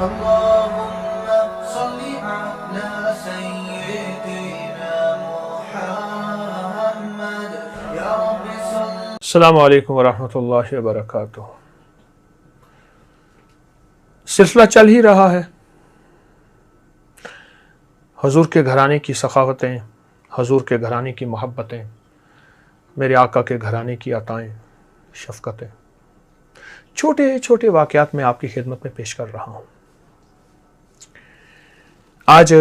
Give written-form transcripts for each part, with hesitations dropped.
اللهم صل على سيدنا محمد یا رب صل. السلام علیکم ورحمۃ اللہ وبرکاتہ. سلسلہ چل ہی رہا ہے حضور کے گھرانے کی سخاوتیں، حضور کے گھرانے کی محبتیں، میرے آقا کے گھرانے کی عطائیں، شفقتیں. چھوٹے چھوٹے واقعات میں آپ کی خدمت میں پیش کر رہا ہوں. آج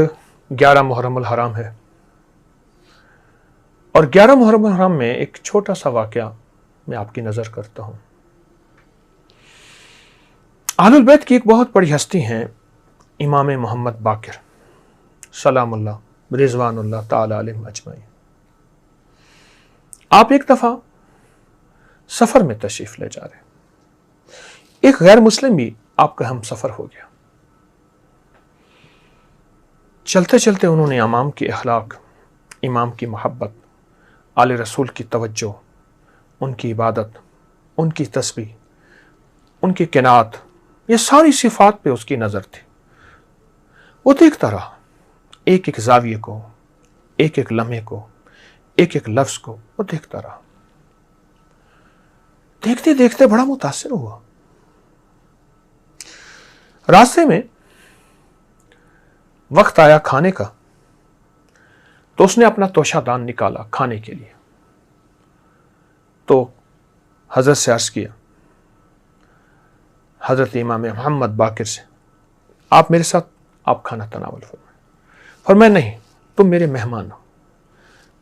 11 محرم الحرام ہے، اور 11 محرم الحرام میں ایک چھوٹا سا واقعہ میں آپ کی نظر کرتا ہوں. اہل البیت کی ایک بہت بڑی ہستی ہیں امام محمد باقر سلام اللہ رضوان اللہ تعالی علیہم اجمعین. آپ ایک دفعہ سفر میں تشریف لے جا رہے ہیں. ایک غیر مسلم بھی آپ کا ہم سفر ہو گیا. چلتے چلتے انہوں نے امام کی اخلاق، امام کی محبت، آل رسول کی توجہ، ان کی عبادت، ان کی تسبیح، ان کی قناعت، یہ ساری صفات پہ اس کی نظر تھی. وہ دیکھتا رہا ایک ایک زاویے کو، ایک ایک لمحے کو، ایک ایک لفظ کو. وہ دیکھتا رہا، دیکھتے دیکھتے بڑا متاثر ہوا. راستے میں وقت آیا کھانے کا، تو اس نے اپنا توشہ دان نکالا کھانے کے لیے. تو حضرت سے عرض کیا، حضرت امام محمد باقر سے، آپ میرے ساتھ آپ کھانا تناول فرمائیں. فرمایا نہیں، تم میرے مہمان ہو،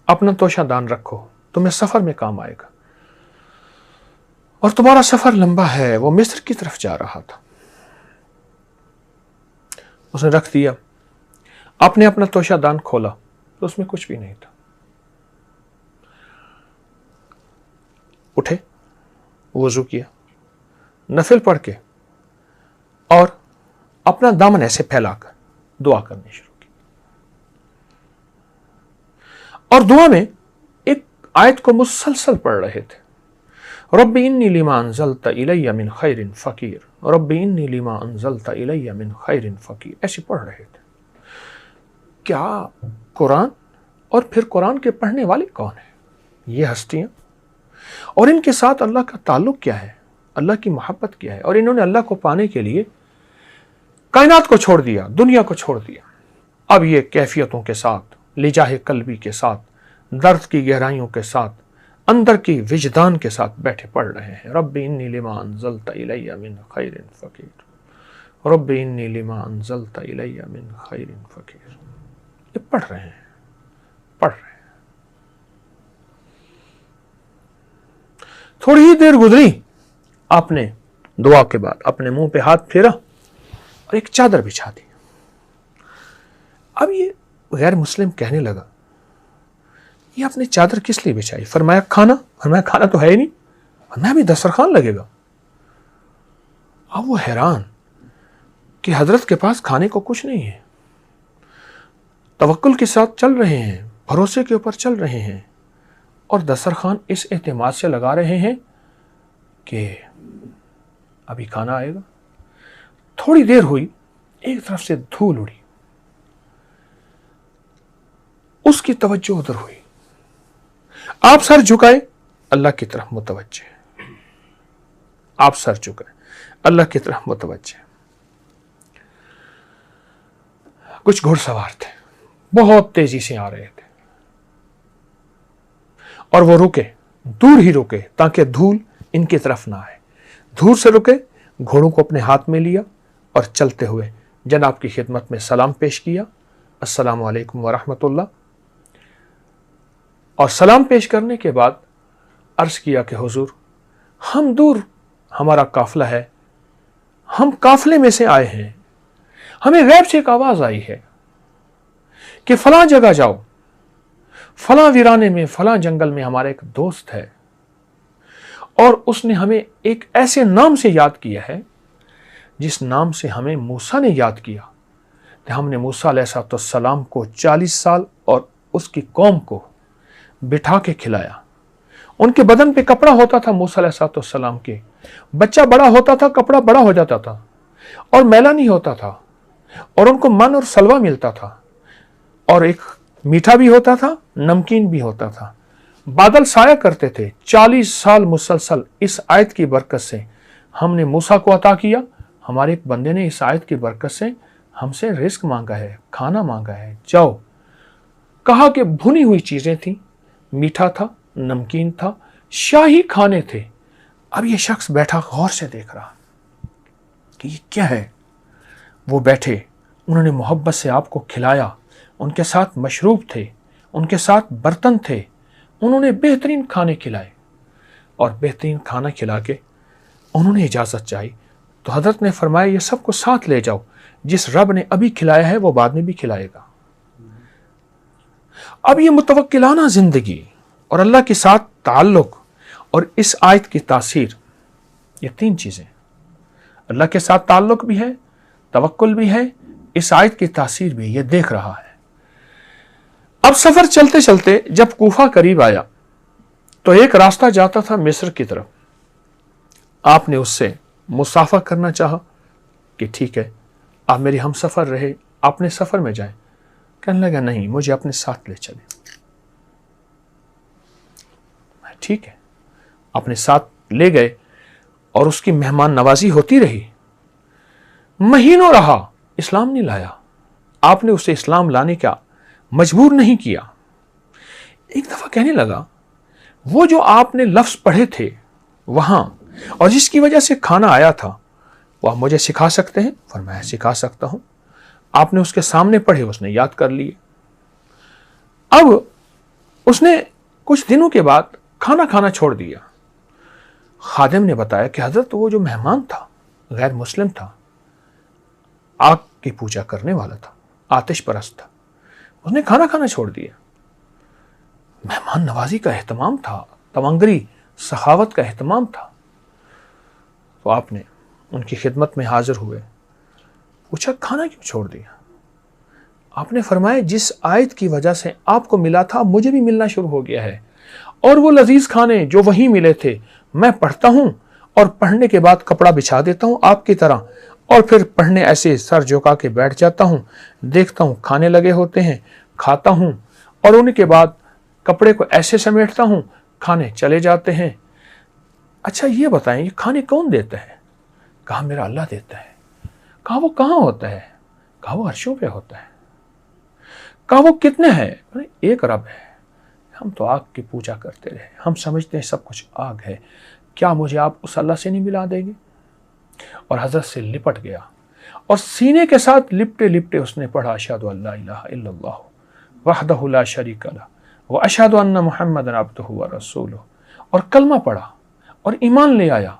اپنا توشہ دان رکھو، تمہیں سفر میں کام آئے گا، اور تمہارا سفر لمبا ہے. وہ مصر کی طرف جا رہا تھا. اس نے رکھ دیا. آپ نے اپنا توشہ دان کھولا تو اس میں کچھ بھی نہیں تھا. اٹھے، وضو کیا، نفل پڑھ کے، اور اپنا دامن ایسے پھیلا کر دعا کرنی شروع کی. اور دعا میں ایک آیت کو مسلسل پڑھ رہے تھے. رب انی لما انزلت الی من خیر فقیر، رب انی لما انزلت الی من خیر فقیر، ایسے پڑھ رہے تھے. کیا قرآن، اور پھر قرآن کے پڑھنے والے کون ہیں؟ یہ ہستیاں، اور ان کے ساتھ اللہ کا تعلق کیا ہے، اللہ کی محبت کیا ہے، اور انہوں نے اللہ کو پانے کے لیے کائنات کو چھوڑ دیا، دنیا کو چھوڑ دیا. اب یہ کیفیتوں کے ساتھ، لجاہ قلبی کے ساتھ، درد کی گہرائیوں کے ساتھ، اندر کی وجدان کے ساتھ بیٹھے پڑھ رہے ہیں. رب انی لما انزلت الی من خیر فقیر، رب انی لما انزلت الی من خیر فقیر. یہ پڑھ رہے ہیں، پڑھ رہے ہیں. تھوڑی ہی دیر گزری، آپ نے دعا کے بعد اپنے منہ پہ ہاتھ پھیرا اور ایک چادر بچھا دی. اب یہ غیر مسلم کہنے لگا، یہ آپ نے چادر کس لیے بچھائی؟ فرمایا کھانا. فرمایا کھانا تو ہے ہی نہیں. فرمایا بھی دسترخوان لگے گا. اب وہ حیران کہ حضرت کے پاس کھانے کو کچھ نہیں ہے. توکل کے ساتھ چل رہے ہیں، بھروسے کے اوپر چل رہے ہیں، اور دسترخوان اس اعتماد سے لگا رہے ہیں کہ ابھی کھانا آئے گا. تھوڑی دیر ہوئی، ایک طرف سے دھول اڑی، اس کی توجہ ادھر ہوئی. آپ سر جھکائے، اللہ کی طرف متوجہ. آپ سر جھکائے، اللہ کی طرف متوجہ. کچھ گھڑ سوار تھے، بہت تیزی سے آ رہے تھے، اور وہ رکے، دور ہی رکے تاکہ دھول ان کی طرف نہ آئے. دور سے رکے، گھوڑوں کو اپنے ہاتھ میں لیا، اور چلتے ہوئے جناب کی خدمت میں سلام پیش کیا، السلام علیکم ورحمۃ اللہ. اور سلام پیش کرنے کے بعد عرض کیا کہ حضور، ہم دور، ہمارا قافلہ ہے، ہم قافلے میں سے آئے ہیں، ہمیں غیب سے ایک آواز آئی ہے کہ فلاں جگہ جاؤ، فلاں ویرانے میں، فلاں جنگل میں ہمارا ایک دوست ہے، اور اس نے ہمیں ایک ایسے نام سے یاد کیا ہے جس نام سے ہمیں موسیٰ نے یاد کیا. کہ ہم نے موسیٰ علیہ السلام کو 40 سال اور اس کی قوم کو بٹھا کے کھلایا. ان کے بدن پہ کپڑا ہوتا تھا موسیٰ علیہ السلام کے، بچہ بڑا ہوتا تھا، کپڑا بڑا ہو جاتا تھا، اور میلا نہیں ہوتا تھا اور ان کو من اور سلوہ ملتا تھا اور ایک میٹھا بھی ہوتا تھا نمکین بھی ہوتا تھا. بادل سایہ کرتے تھے. 40 سال مسلسل اس آیت کی برکت سے ہم نے موسیٰ کو عطا کیا. ہمارے ایک بندے نے اس آیت کی برکت سے ہم سے رزق مانگا ہے, کھانا مانگا ہے. جاؤ. کہا کہ بھنی ہوئی چیزیں تھیں, میٹھا تھا, نمکین تھا, شاہی کھانے تھے. اب یہ شخص بیٹھا غور سے دیکھ رہا کہ یہ کیا ہے. وہ بیٹھے, انہوں نے محبت سے آپ کو کھلایا, ان کے ساتھ مشروب تھے, ان کے ساتھ برتن تھے, انہوں نے بہترین کھانے کھلائے اور بہترین کھانا کھلا کے انہوں نے اجازت چاہی. تو حضرت نے فرمایا یہ سب کو ساتھ لے جاؤ, جس رب نے ابھی کھلایا ہے وہ بعد میں بھی کھلائے گا. اب یہ متوکلانہ زندگی اور اللہ کے ساتھ تعلق اور اس آیت کی تاثیر, یہ 3 چیزیں, اللہ کے ساتھ تعلق بھی ہے, توکل بھی ہے, اس آیت کی تاثیر بھی, یہ دیکھ رہا ہے. اب سفر چلتے چلتے جب کوفہ قریب آیا تو ایک راستہ جاتا تھا مصر کی طرف. آپ نے اس سے مصافحہ کرنا چاہا کہ ٹھیک ہے آپ میری ہم سفر رہے, اپنے سفر میں جائیں. کہنے لگا نہیں, مجھے اپنے ساتھ لے چلیں. ٹھیک ہے, اپنے ساتھ لے گئے اور اس کی مہمان نوازی ہوتی رہی. مہینوں رہا, اسلام نہیں لایا. آپ نے اسے اسلام لانے کا مجبور نہیں کیا. ایک دفعہ کہنے لگا وہ جو آپ نے لفظ پڑھے تھے وہاں اور جس کی وجہ سے کھانا آیا تھا وہ آپ مجھے سکھا سکتے ہیں؟ فرمایا سکھا سکتا ہوں. آپ نے اس کے سامنے پڑھے, اس نے یاد کر لیے. اب اس نے کچھ دنوں کے بعد کھانا کھانا چھوڑ دیا. خادم نے بتایا کہ حضرت وہ جو مہمان تھا غیر مسلم تھا, آگ کی پوجا کرنے والا تھا, آتش پرست تھا, اس نے کھانا کھانا چھوڑ دیا. مہمان نوازی کا اہتمام تھا, تمنگری سخاوت کا اہتمام تھا. تو آپ نے ان کی خدمت میں حاضر ہوئے, پوچھا کھانا کیوں چھوڑ دیا؟ آپ نے فرمایا جس آیت کی وجہ سے آپ کو ملا تھا مجھے بھی ملنا شروع ہو گیا ہے, اور وہ لذیذ کھانے جو وہیں ملے تھے میں پڑھتا ہوں اور پڑھنے کے بعد کپڑا بچھا دیتا ہوں آپ کی طرح, اور پھر پڑھنے ایسے سر جھکا کے بیٹھ جاتا ہوں, دیکھتا ہوں کھانے لگے ہوتے ہیں, کھاتا ہوں, اور ان کے بعد کپڑے کو ایسے سمیٹتا ہوں, کھانے چلے جاتے ہیں. اچھا یہ بتائیں یہ کھانے کون دیتا ہے؟ کہا میرا اللہ دیتا ہے. کہا وہ کہاں ہوتا ہے؟ کہا وہ عرشوں پہ ہوتا ہے. کہا وہ کتنے ہیں؟ ایک رب ہے. ہم تو آگ کی پوجا کرتے رہے, ہم سمجھتے ہیں سب کچھ آگ ہے, کیا مجھے آپ اس اللہ سے نہیں ملا دیں گے؟ اور حضرت سے لپٹ گیا اور سینے کے ساتھ لپٹے لپٹے اس نے پڑھا اشہد ان لا الہ الا اللہ وحدہ لا شریک لہ واشہد ان محمدا عبدہ ورسولہ, اور کلمہ پڑھا اور ایمان لے آیا.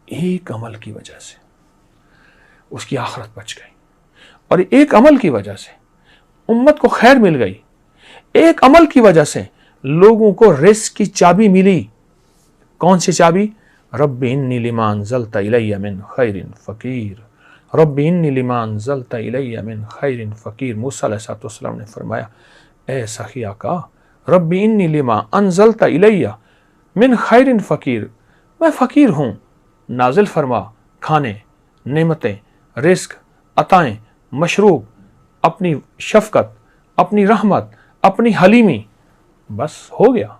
ایک عمل کی وجہ سے اس کی آخرت بچ گئی, اور ایک عمل کی وجہ سے امت کو خیر مل گئی. ایک عمل کی وجہ سے لوگوں کو رزق کی چابی ملی. کون سی چابی؟ رب انی لما انزلت الی من خیر فقیر, رب انی لما انزلت الی من خیر فقیر. موسیٰ علیہ السلام نے فرمایا اے سخی آقا, رب انی لما انزلت الی من خیر فقیر, میں فقیر ہوں, نازل فرما کھانے, نعمتیں, رزق, عطائیں, مشروب, اپنی شفقت, اپنی رحمت, اپنی حلیمی. بس ہو گیا.